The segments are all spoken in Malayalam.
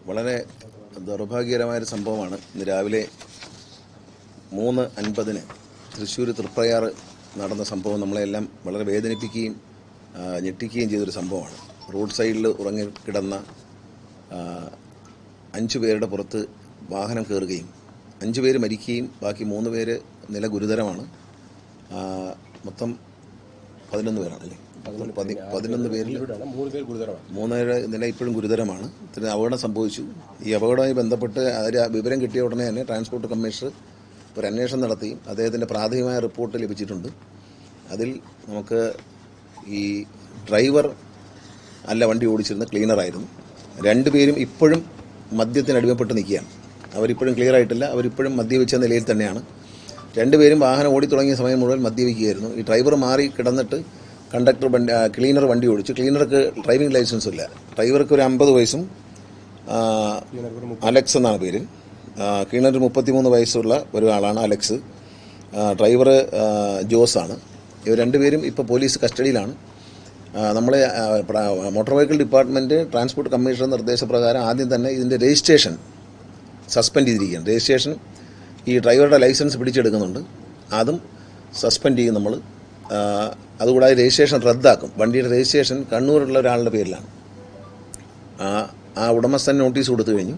വളരെ ദൗർഭാഗ്യകരമായൊരു സംഭവമാണ്. ഇന്ന് രാവിലെ 3:50 തൃശ്ശൂർ തൃപ്രയാർ നടന്ന സംഭവം നമ്മളെല്ലാം വളരെ വേദനിപ്പിക്കുകയും ഞെട്ടിക്കുകയും ചെയ്തൊരു സംഭവമാണ്. റോഡ് സൈഡിൽ ഉറങ്ങിക്കിടന്ന 5 പേരുടെ പുറത്ത് വാഹനം കയറുകയും 5 പേര് മരിക്കുകയും ബാക്കി 3 പേര് നില ഗുരുതരമാണ്. മൊത്തം 11 പേരാണല്ലേ? 11 പേരിൽ 3 നില ഇപ്പോഴും ഗുരുതരമാണ്. ഇത്ര അപകടം സംഭവിച്ചു. ഈ അപകടവുമായി ബന്ധപ്പെട്ട് വിവരം കിട്ടിയ ഉടനെ തന്നെ ട്രാൻസ്പോർട്ട് കമ്മീഷണർ ഒരു അന്വേഷണം നടത്തി അദ്ദേഹത്തിൻ്റെ പ്രാഥമികമായ റിപ്പോർട്ട് ലഭിച്ചിട്ടുണ്ട്. അതിൽ നമുക്ക് ഈ ഡ്രൈവർ അല്ല വണ്ടി ഓടിച്ചിരുന്ന ക്ലീനറായിരുന്നു. 2 പേരും ഇപ്പോഴും മദ്യത്തിന് അടിമപ്പെട്ട് നിൽക്കുകയാണ്. അവരിപ്പോഴും ക്ലിയർ ആയിട്ടില്ല. അവരിപ്പോഴും മദ്യപിച്ച നിലയിൽ തന്നെയാണ്. 2 പേരും വാഹനം ഓടി തുടങ്ങിയ സമയം മുഴുവൻ മദ്യപിക്കുകയായിരുന്നു. ഈ ഡ്രൈവർ മാറി കിടന്നിട്ട് ക്ലീനർ വണ്ടി ഓടിച്ചു. ക്ലീനർക്ക് ഡ്രൈവിംഗ് ലൈസൻസും ഇല്ല. ഡ്രൈവർക്ക് ഒരു 50 വയസ്സും അലക്സ് എന്നാണ് പേര്. ക്ലീനർ 33 വയസ്സുള്ള ഒരാളാണ് അലക്സ്. ഡ്രൈവർ ജോസാണ്. ഇവർ 2 പേരും ഇപ്പോൾ പോലീസ് കസ്റ്റഡിയിലാണ്. നമ്മളെ motor vehicle department transport commissioner നിർദ്ദേശപ്രകാരം ആദ്യം തന്നെ ഇതിൻ്റെ രജിസ്ട്രേഷൻ സസ്പെൻഡ് ചെയ്തിരിക്കുകയാണ്. രജിസ്ട്രേഷൻ ഈ ഡ്രൈവറുടെ ലൈസൻസ് പിടിച്ചെടുക്കുന്നുണ്ട്. അതും സസ്പെൻഡ് ചെയ്യും നമ്മൾ. അതുകൂടാതെ രജിസ്ട്രേഷൻ റദ്ദാക്കും. വണ്ടിയുടെ രജിസ്ട്രേഷൻ കണ്ണൂരുള്ള ഒരാളുടെ പേരിലാണ്. ആ ഉടമസ്ഥൻ നോട്ടീസ് കൊടുത്തു കഴിഞ്ഞു.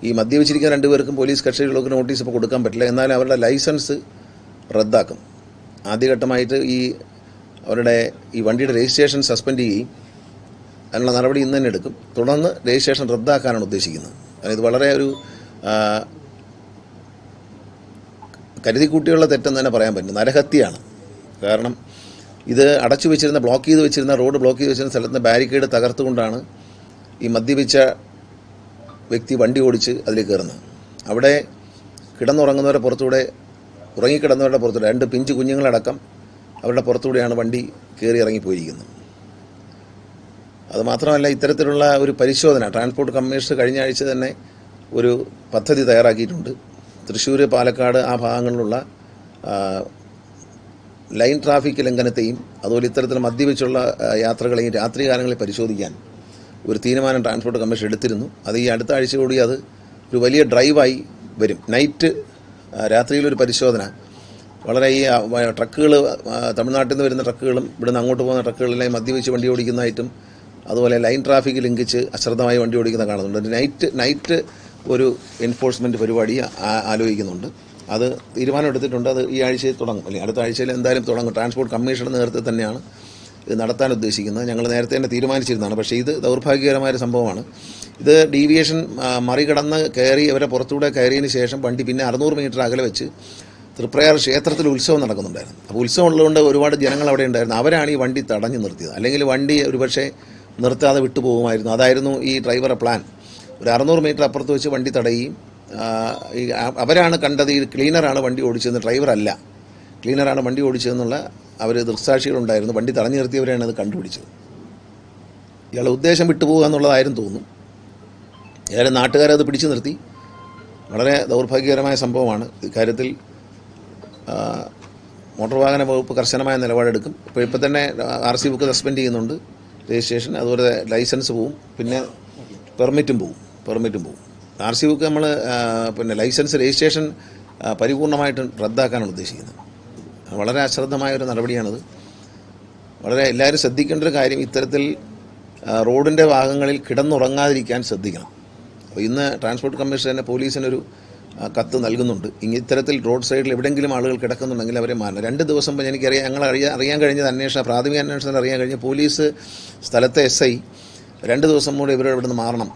ഈ മദ്യപിച്ചിരിക്കുന്ന 2 പേർക്കും പോലീസ് കസ്റ്റഡിയിലേക്ക് നോട്ടീസ് ഇപ്പോൾ കൊടുക്കാൻ പറ്റില്ല. എന്നാലും അവരുടെ ലൈസൻസ് റദ്ദാക്കും. ആദ്യഘട്ടമായിട്ട് അവരുടെ ഈ വണ്ടിയുടെ രജിസ്ട്രേഷൻ സസ്പെൻഡ് ചെയ്യും. അതിനുള്ള നടപടി ഇന്ന് തന്നെ എടുക്കും. തുടർന്ന് രജിസ്ട്രേഷൻ റദ്ദാക്കാനാണ് ഉദ്ദേശിക്കുന്നത്. അതായത് വളരെ ഒരു കരുതിക്കൂട്ടിയുള്ള തെറ്റെന്ന് തന്നെ പറയാൻ പറ്റും. നരഹത്യയാണ്. കാരണം ഇത് ബ്ലോക്ക് ചെയ്ത് വെച്ചിരുന്ന റോഡ് ബ്ലോക്ക് ചെയ്ത് വെച്ചിരുന്ന സ്ഥലത്ത് ബാരിക്കേഡ് തകർത്തുകൊണ്ടാണ് ഈ മദ്യപിച്ച വ്യക്തി വണ്ടി ഓടിച്ച് അതിൽ കയറുന്നത്. അവിടെ കിടന്നുറങ്ങുന്നവരുടെ പുറത്തൂടെ, ഉറങ്ങിക്കിടന്നവരുടെ പുറത്തൂടെ 2 പിഞ്ചു കുഞ്ഞുങ്ങളടക്കം അവരുടെ പുറത്തൂടെയാണ് വണ്ടി കയറി ഇറങ്ങിപ്പോയിരിക്കുന്നത്. അതുമാത്രമല്ല, ഇത്തരത്തിലുള്ള ഒരു പരിശോധന ട്രാൻസ്പോർട്ട് കമ്മീഷണർ കഴിഞ്ഞ ആഴ്ച തന്നെ ഒരു പദ്ധതി തയ്യാറാക്കിയിട്ടുണ്ട്. തൃശ്ശൂർ, പാലക്കാട് ആ ഭാഗങ്ങളിലുള്ള ലൈൻ ട്രാഫിക് ലംഘനത്തെയും അതുപോലെ ഇത്തരത്തിൽ മദ്യപിച്ചുള്ള യാത്രകളെയും രാത്രികാലങ്ങളിൽ പരിശോധിക്കാൻ ഒരു തീരുമാനം ട്രാൻസ്പോർട്ട് കമ്മീഷൻ എടുത്തിരുന്നു. അത് ഈ അടുത്ത ആഴ്ച കൂടി അത് ഒരു വലിയ ഡ്രൈവായി വരും. രാത്രിയിലൊരു പരിശോധന. വളരെ ഈ ട്രക്കുകൾ, തമിഴ്നാട്ടിൽ നിന്ന് വരുന്ന ട്രക്കുകളും ഇവിടുന്ന് അങ്ങോട്ട് പോകുന്ന ട്രക്കുകളെല്ലാം മദ്യപിച്ച് വണ്ടി ഓടിക്കുന്നതായിട്ടും അതുപോലെ ലൈൻ ട്രാഫിക് ലംഘിച്ച് അശ്രദ്ധമായി വണ്ടി ഓടിക്കുന്ന കാണുന്നുണ്ട്. നൈറ്റ് ഒരു എൻഫോഴ്സ്മെൻറ്റ് പരിപാടി ആലോചിക്കുന്നുണ്ട്. അത് തീരുമാനം എടുത്തിട്ടുണ്ട്. അത് ഈ ആഴ്ചയിൽ തുടങ്ങും, അല്ലെങ്കിൽ അടുത്ത ആഴ്ചയിൽ എന്തായാലും തുടങ്ങും. ട്രാൻസ്പോർട്ട് കമ്മീഷണറുടെ നേതൃത്വത്തിൽ തന്നെയാണ് ഇത് നടത്താൻ ഉദ്ദേശിക്കുന്നത്. ഞങ്ങൾ നേരത്തെ തന്നെ തീരുമാനിച്ചിരുന്നതാണ്. പക്ഷേ ഇത് ദൗർഭാഗ്യകരമായൊരു സംഭവമാണ്. ഇത് ഡീവിയേഷൻ മറികടന്ന് കയറി അവരെ പുറത്തൂടെ കയറിയതിന് ശേഷം വണ്ടി പിന്നെ 600 മീറ്റർ അകലെ വെച്ച് തൃപ്രയാർ ക്ഷേത്രത്തിൽ ഉത്സവം നടക്കുന്നുണ്ടായിരുന്നു. അപ്പോൾ ഉത്സവം ഉള്ളതുകൊണ്ട് ഒരുപാട് ജനങ്ങൾ അവിടെ ഉണ്ടായിരുന്നു. അവരാണ് ഈ വണ്ടി തടഞ്ഞു നിർത്തിയത്. അല്ലെങ്കിൽ വണ്ടി ഒരുപക്ഷെ നിർത്താതെ വിട്ടുപോകുമായിരുന്നു. അതായിരുന്നു ഈ ഡ്രൈവറുടെ പ്ലാൻ. ഒരു 600 മീറ്റർ അപ്പുറത്ത് വെച്ച് വണ്ടി തടയുകയും അവരാണ് കണ്ടത് ഈ ക്ലീനറാണ് വണ്ടി ഓടിച്ചതെന്ന്, ഡ്രൈവറല്ല, ക്ലീനറാണ് വണ്ടി ഓടിച്ചതെന്നുള്ള അവർ ദൃക്സാക്ഷികളുണ്ടായിരുന്നു. വണ്ടി തടഞ്ഞു നിർത്തിയവരാണ് അത് കണ്ടുപിടിച്ചത്. ഇയാളുടെ ഉദ്ദേശം വിട്ടുപോകുക എന്നുള്ളതായിരുന്നു തോന്നുന്നു. ഏതായാലും നാട്ടുകാരത് പിടിച്ചു നിർത്തി. വളരെ ദൗർഭാഗ്യകരമായ സംഭവമാണ്. ഇക്കാര്യത്തിൽ മോട്ടോർ വാഹന വകുപ്പ് കർശനമായ നിലപാടെടുക്കും. ഇപ്പോൾ തന്നെ RC ബുക്ക് സസ്പെൻഡ് ചെയ്യുന്നുണ്ട്, രജിസ്ട്രേഷൻ, അതുപോലെ ലൈസൻസ് പോവും, പിന്നെ പെർമിറ്റും പോവും. RC ബുക്ക് നമ്മൾ ലൈസൻസ്, രജിസ്ട്രേഷൻ പരിപൂർണമായിട്ടും റദ്ദാക്കാനാണ് ഉദ്ദേശിക്കുന്നത്. വളരെ അശ്രദ്ധമായൊരു നടപടിയാണത്. വളരെ എല്ലാവരും ശ്രദ്ധിക്കേണ്ട ഒരു കാര്യം, ഇത്തരത്തിൽ റോഡിൻ്റെ ഭാഗങ്ങളിൽ കിടന്നുറങ്ങാതിരിക്കാൻ ശ്രദ്ധിക്കണം. അപ്പോൾ ഇന്ന് ട്രാൻസ്പോർട്ട് കമ്മീഷൻ തന്നെ പോലീസിനൊരു കത്ത് നൽകുന്നുണ്ട്. ഇത്തരത്തിൽ റോഡ് സൈഡിൽ എവിടെയെങ്കിലും ആളുകൾ കിടക്കുന്നുണ്ടെങ്കിൽ അവരെ മാറണം. 2 ദിവസം മുമ്പ് അറിയാൻ കഴിഞ്ഞത് പ്രാഥമിക അന്വേഷണത്തിൽ അറിയാൻ കഴിഞ്ഞ പോലീസ് സ്ഥലത്തെ SI 2 ദിവസം കൂടെ ഇവിടുന്ന് മാറണം,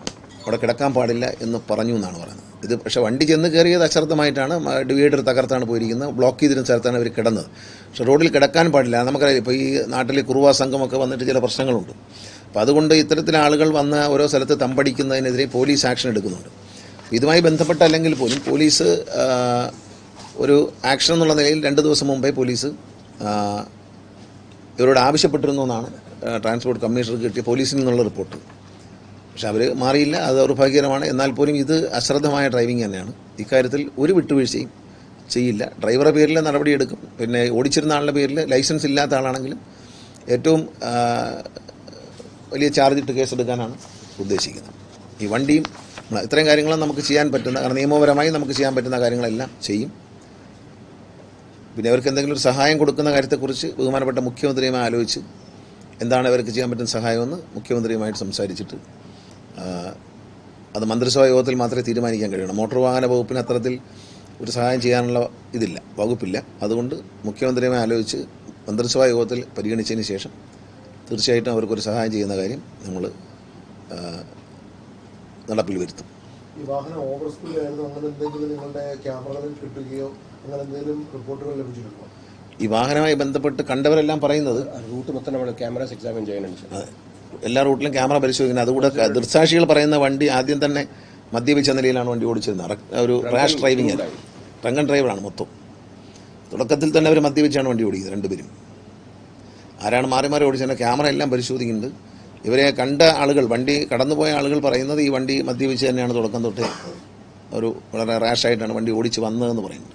അവിടെ കിടക്കാൻ പാടില്ല എന്ന് പറഞ്ഞു എന്നാണ് പറയുന്നത്. ഇത് പക്ഷേ വണ്ടി ചെന്ന് കയറിയത് അശ്രദ്ധമായിട്ടാണ്. ഡിവൈഡർ തകർത്താണ് പോയിരിക്കുന്നത്. ബ്ലോക്ക് ചെയ്തിരുന്ന സ്ഥലത്താണ് അവർ കിടന്നത്. പക്ഷേ റോഡിൽ കിടക്കാൻ പാടില്ല. നമുക്കറിയാം, ഇപ്പോൾ ഈ നാട്ടിൽ കുറുവാ സംഘമൊക്കെ വന്നിട്ട് ചില പ്രശ്നങ്ങളുണ്ട്. അപ്പോൾ അതുകൊണ്ട് ഇത്തരത്തിൽ ആളുകൾ വന്ന് ഓരോ സ്ഥലത്ത് തമ്പടിക്കുന്നതിനെതിരെ പോലീസ് ആക്ഷൻ എടുക്കുന്നുണ്ട്. ഇതുമായി ബന്ധപ്പെട്ടല്ലെങ്കിൽ പോലും പോലീസ് ഒരു ആക്ഷൻ എന്നുള്ള നിലയിൽ 2 ദിവസം മുമ്പേ പോലീസ് ഇവരോട് ആവശ്യപ്പെട്ടിരുന്നു എന്നാണ് ട്രാൻസ്പോർട്ട് കമ്മീഷണർക്ക് കിട്ടിയ പോലീസിൽ നിന്നുള്ള റിപ്പോർട്ട്. പക്ഷെ അവർ മാറിയില്ല. അത് ദൗർഭാഗ്യകരമാണ്. എന്നാൽ പോലും ഇത് അശ്രദ്ധമായ ഡ്രൈവിംഗ് തന്നെയാണ്. ഇക്കാര്യത്തിൽ ഒരു വിട്ടുവീഴ്ചയും ചെയ്യില്ല. ഡ്രൈവറുടെ പേരിൽ നടപടിയെടുക്കും. പിന്നെ ഓടിച്ചിരുന്ന ആളുടെ പേരിൽ, ലൈസൻസ് ഇല്ലാത്ത ആളാണെങ്കിലും ഏറ്റവും വലിയ ചാർജ് ഇട്ട് കേസെടുക്കാനാണ് ഉദ്ദേശിക്കുന്നത്. ഈ വണ്ടിയും ഇത്രയും കാര്യങ്ങളും നമുക്ക് ചെയ്യാൻ പറ്റുന്ന, കാരണം നിയമപരമായി നമുക്ക് ചെയ്യാൻ പറ്റുന്ന കാര്യങ്ങളെല്ലാം ചെയ്യും. പിന്നെ അവർക്ക് എന്തെങ്കിലും ഒരു സഹായം കൊടുക്കുന്ന കാര്യത്തെക്കുറിച്ച് ബഹുമാനപ്പെട്ട മുഖ്യമന്ത്രിയുമായി ആലോചിച്ച് എന്താണ് അവർക്ക് ചെയ്യാൻ പറ്റുന്ന സഹായമെന്ന് മുഖ്യമന്ത്രിയുമായിട്ട് സംസാരിച്ചിട്ട് അത് മന്ത്രിസഭാ യോഗത്തിൽ മാത്രമേ തീരുമാനിക്കാൻ കഴിയണം. മോട്ടോർ വാഹന വകുപ്പിന് അത്തരത്തിൽ ഒരു സഹായം ചെയ്യാനുള്ള വകുപ്പില്ല. അതുകൊണ്ട് മുഖ്യമന്ത്രിയുമായി ആലോചിച്ച് മന്ത്രിസഭാ യോഗത്തിൽ പരിഗണിച്ചതിന് ശേഷം തീർച്ചയായിട്ടും അവർക്കൊരു സഹായം ചെയ്യുന്ന കാര്യം നമ്മൾ നടപ്പിൽ വരുത്തും. ഈ വാഹനം ഓവർ സ്പീഡിലായിരുന്നു, അങ്ങനെ എന്തെങ്കിലും നിങ്ങളുടെ ക്യാമറകളിൽ കിട്ടുകയോ അങ്ങനെ എന്തെങ്കിലും റിപ്പോർട്ടുകൾ ലഭിച്ചിട്ടുണ്ടോ? ഈ വാഹനവുമായി ബന്ധപ്പെട്ട് കണ്ടവരെല്ലാം പറയുന്നത് റൂട്ട് മൊത്തം നമ്മൾ ക്യാമറാസ് എക്സാമിൻ ചെയ്യുന്നുണ്ട്. അതെ, എല്ലാ റൂട്ടിലും ക്യാമറ പരിശോധിക്കുന്നത്. അതുകൂടെ ദൃക്സാക്ഷികൾ പറയുന്ന വണ്ടി ആദ്യം തന്നെ മദ്യപിച്ച നിലയിലാണ് വണ്ടി ഓടിച്ചിരുന്നത്. ഒരു റാഷ് ഡ്രൈവിംഗ് അല്ല, ഡ്രങ്ക് ആൻഡ് ഡ്രൈവറാണ് മൊത്തം. തുടക്കത്തിൽ തന്നെ അവർ മദ്യപിച്ചാണ് വണ്ടി ഓടിക്കുന്നത് രണ്ടുപേരും. ആരാണ് മാറി മാറി ഓടിച്ചതിൻ്റെ ക്യാമറ എല്ലാം പരിശോധിക്കുന്നുണ്ട്. ഇവരെ കണ്ട ആളുകൾ, വണ്ടി കടന്നുപോയ ആളുകൾ പറയുന്നത് ഈ വണ്ടി മദ്യപിച്ച് തന്നെയാണ് തുടക്കം തൊട്ടേ ഒരു വളരെ റാഷായിട്ടാണ് വണ്ടി ഓടിച്ച് വന്നതെന്ന് പറയുന്നത്.